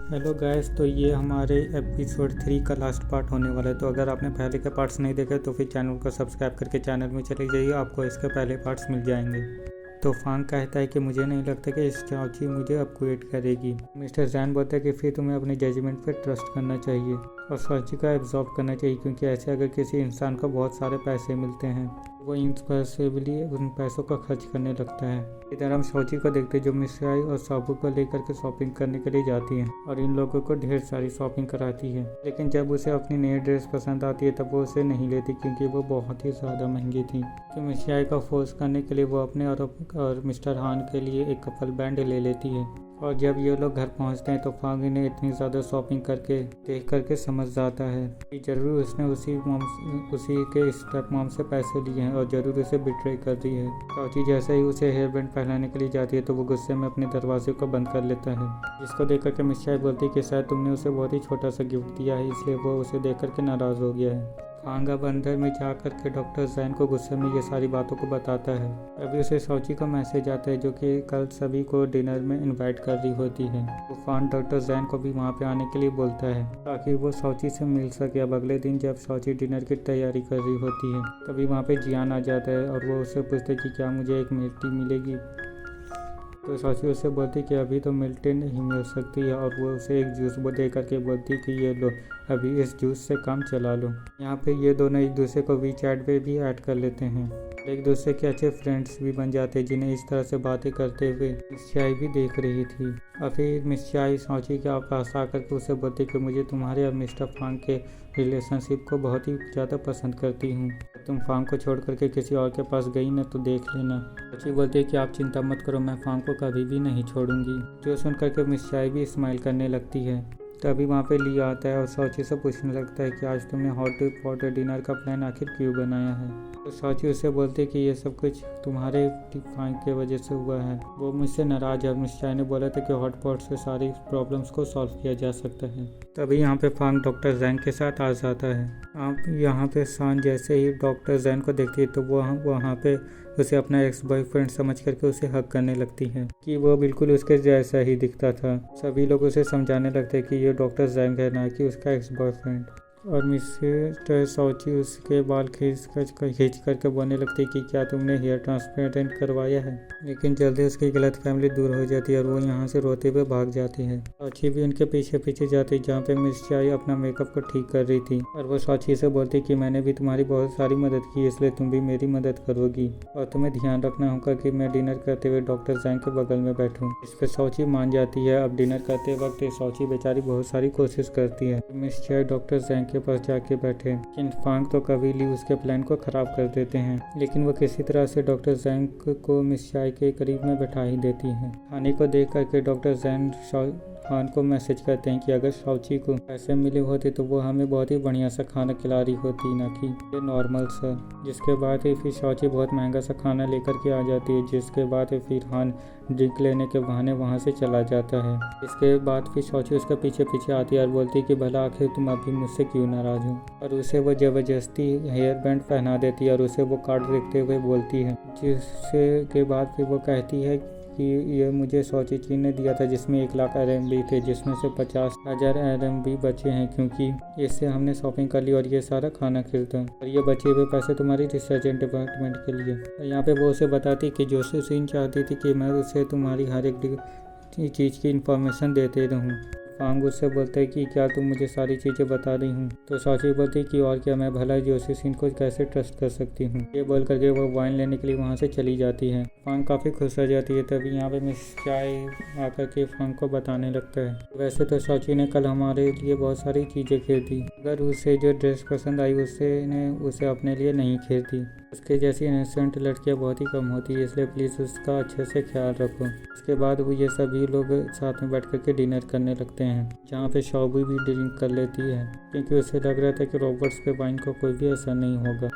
Hello guys, तो ये हमारे एपिसोड 3 का लास्ट पार्ट होने वाला है। तो अगर आपने पहले के पार्ट्स नहीं देखे तो फिर चैनल को सब्सक्राइब करके चैनल में चले जाइए, आपको इसके पहले पार्ट्स मिल जाएंगे। तो फांग कहता है कि मुझे नहीं लगता कि इस चाची मुझे अपग्रेड करेगी। मिस्टर जैन बोलता है कि फिर तुम्हें अपने जजमेंट पर ट्रस्ट करना चाहिए और चाची का एब्जॉर्ब करना चाहिए, क्योंकि ऐसे अगर किसी इंसान को बहुत सारे पैसे मिलते हैं वो इम्पल्सिवली उन पैसों का खर्च करने लगता है। इधर हम शौची को देखते हैं जो मिस्राई और साबू को लेकर के शॉपिंग करने के लिए जाती है और इन लोगों को ढेर सारी शॉपिंग कराती है। लेकिन जब उसे अपनी नई ड्रेस पसंद आती है तब वो उसे नहीं लेती, क्योंकि वो बहुत ही ज़्यादा महंगी थी। तो मिस्राई का फोर्स करने के लिए वो अपने और मिस्टर हान के लिए एक कपल बैंड ले लेती है। और जब ये लोग घर पहुंचते हैं तो फांग इन्हें इतनी ज़्यादा शॉपिंग करके देख करके समझ जाता है कि जरूर उसने उसी के स्टेप मॉम से पैसे लिए हैं और जरूर उसे बिट्रे कर दी है। चाची जैसे ही उसे हेयर बैंड पहनाने के लिए जाती है तो वो गुस्से में अपने दरवाजे को बंद कर लेता है, जिसको देख करके मिस्चाई बोलती है कि शायद तुमने उसे बहुत ही छोटा सा गिफ्ट दिया है, इसलिए वो उसे देख करके नाराज़ हो गया है। फांग अब अंदर में जा करके डॉक्टर जैन को गुस्से में ये सारी बातों को बताता है। अभी उसे शौची का मैसेज आता है जो कि कल सभी को डिनर में इनवाइट कर रही होती है। वो फांग डॉक्टर जैन को भी वहाँ पे आने के लिए बोलता है ताकि वो शौची से मिल सके। अब अगले दिन जब शौची डिनर की तैयारी कर रही होती है तभी वहाँ पे जियान आ जाता है और वो उससे पूछते है कि क्या मुझे एक मिल्टी मिलेगी। तो शौची उससे बोलती कि अभी तो मिल्टी नहीं मिल सकती है और वो उसे एक जूस दे करके बोलती कि ये लो, अभी इस जूस से काम चला लो। यहाँ पे ये दोनों एक दूसरे को वीचैट पे भी ऐड कर लेते हैं, एक दूसरे के अच्छे फ्रेंड्स भी बन जाते हैं, जिन्हें इस तरह से बातें करते हुए मिस्चाई भी देख रही थी। और फिर मिस्चाई शौची के पास आकर के उसे बोलती कि मुझे तुम्हारे और मिस्टर फांग के रिलेशनशिप को बहुत ही ज़्यादा पसंद करती हूँ। तुम फांग को छोड़ करके किसी और के पास गई ना तो देख लेना। शौची बोलती है कि आप चिंता मत करो, मैं फांग को कभी भी नहीं छोड़ूंगी। जो सुन करके मिस्चाई भी स्माइल करने लगती है। तभी वहाँ पे ली आता है और शौची से पूछने लगता है कि आज तुमने हॉट पॉट डिनर का प्लान आखिर क्यों बनाया है। तो शौची उससे बोलती है कि ये सब कुछ तुम्हारे फांग के वजह से हुआ है। वो मुझसे नाराज है। मिस्चाई ने बोला था कि हॉट पॉट से सारी प्रॉब्लम्स को सॉल्व किया जा सकता है। तभी यहाँ पे फांग डॉक्टर जैन के साथ आ जाता है। आप यहाँ पे शान जैसे ही डॉक्टर जैन को देखती है तो वो वहाँ पे उसे अपना एक्स बॉयफ्रेंड समझ करके उसे हक करने लगती है कि वो बिल्कुल उसके जैसा ही दिखता था। सभी लोग उसे समझाने लगते हैं कि ये डॉक्टर जैंग है, ना कि उसका एक्स बॉयफ्रेंड। और मिस्टर शौची उसके बाल खींच करके बोलने लगती है कि क्या तुमने हेयर ट्रांसप्लांट करवाया है। लेकिन जल्दी उसकी गलत फैमिली दूर हो जाती है और वो यहाँ से रोते हुए भाग जाती है। शौची भी उनके पीछे पीछे जाती है जहाँ पे मिस्चाई अपना मेकअप को ठीक कर रही थी और वो शौची से बोलती कि मैंने भी तुम्हारी बहुत सारी मदद की, इसलिए तुम भी मेरी मदद करोगी और तुम्हें ध्यान रखना होगा कि मैं डिनर करते हुए डॉक्टर जैंग के बगल में बैठूँ। इस पर शौची मान जाती है। अब डिनर करते वक्त शौची बेचारी बहुत सारी कोशिश करती है मिस्चाई डॉक्टर जैंग के पास जाके बैठे, लेकिन फांग तो कभी ली उसके प्लान को खराब कर देते हैं। लेकिन वो किसी तरह से डॉक्टर जैंग को मिस्चाई के करीब में बैठा ही देती है। खाने को देख करके डॉक्टर जैंग हान को मैसेज करते हैं कि अगर शौची को पैसे मिले होते तो वो हमें बहुत ही बढ़िया सा खाना खिला रही होती, ना कि ये नॉर्मल सा। जिसके बाद फिर शौची बहुत महंगा सा खाना लेकर के आ जाती है, जिसके बाद फिर हान ड्रिंक लेने के बहाने वहाँ से चला जाता है। इसके बाद फिर शौची उसके पीछे पीछे आती है और बोलती है कि भला आखिर तुम अभी मुझसे क्यों नाराज हो। और उसे वो ज़बरदस्ती हेयर बैंड पहना देती है और उसे वो कार्ड देखते हुए बोलती है, जिससे के बाद फिर वो कहती है कि ये मुझे शौची जी ने दिया था, जिसमें 1 लाख RMB थे, जिसमें से 50,000 RMB बचे हैं, क्योंकि इससे हमने शॉपिंग कर ली और ये सारा खाना खरीदा और ये बचे हुए पैसे तुम्हारी रिसर्च एंड डिपार्टमेंट के लिए। यहाँ पे वो उसे बताती कि जोसेफिन चाहती थी कि मैं उसे तुम्हारी हर एक चीज़ की इन्फॉर्मेशन देते रहूँ। फांग उससे बोलते है कि क्या तुम मुझे सारी चीज़ें बता रही हूँ। तो शौची बोलती कि और क्या, मैं भला जोसेफिन को कैसे ट्रस्ट कर सकती हूँ। ये बोल करके वो वाइन लेने के लिए वहाँ से चली जाती है। फांग काफ़ी खुश हो जाती है। तभी यहाँ पे मिस्चाई आकर के फांग को बताने लगता है, वैसे तो शौची ने कल हमारे लिए बहुत सारी चीज़ें खरीदी, अगर उसे जो ड्रेस पसंद आई उसे अपने लिए नहीं खरीदी। उसके जैसी इनोसेंट लड़कियाँ बहुत ही कम होती है, इसलिए प्लीज़ उसका अच्छे से ख्याल रखो। इसके बाद वो ये सभी लोग साथ में बैठ करके डिनर करने लगते हैं, जहाँ पे शौबी भी ड्रिंक कर लेती है, क्योंकि उसे लग रहा था कि रॉबर्ट्स पे वाइन को कोई भी असर नहीं होगा।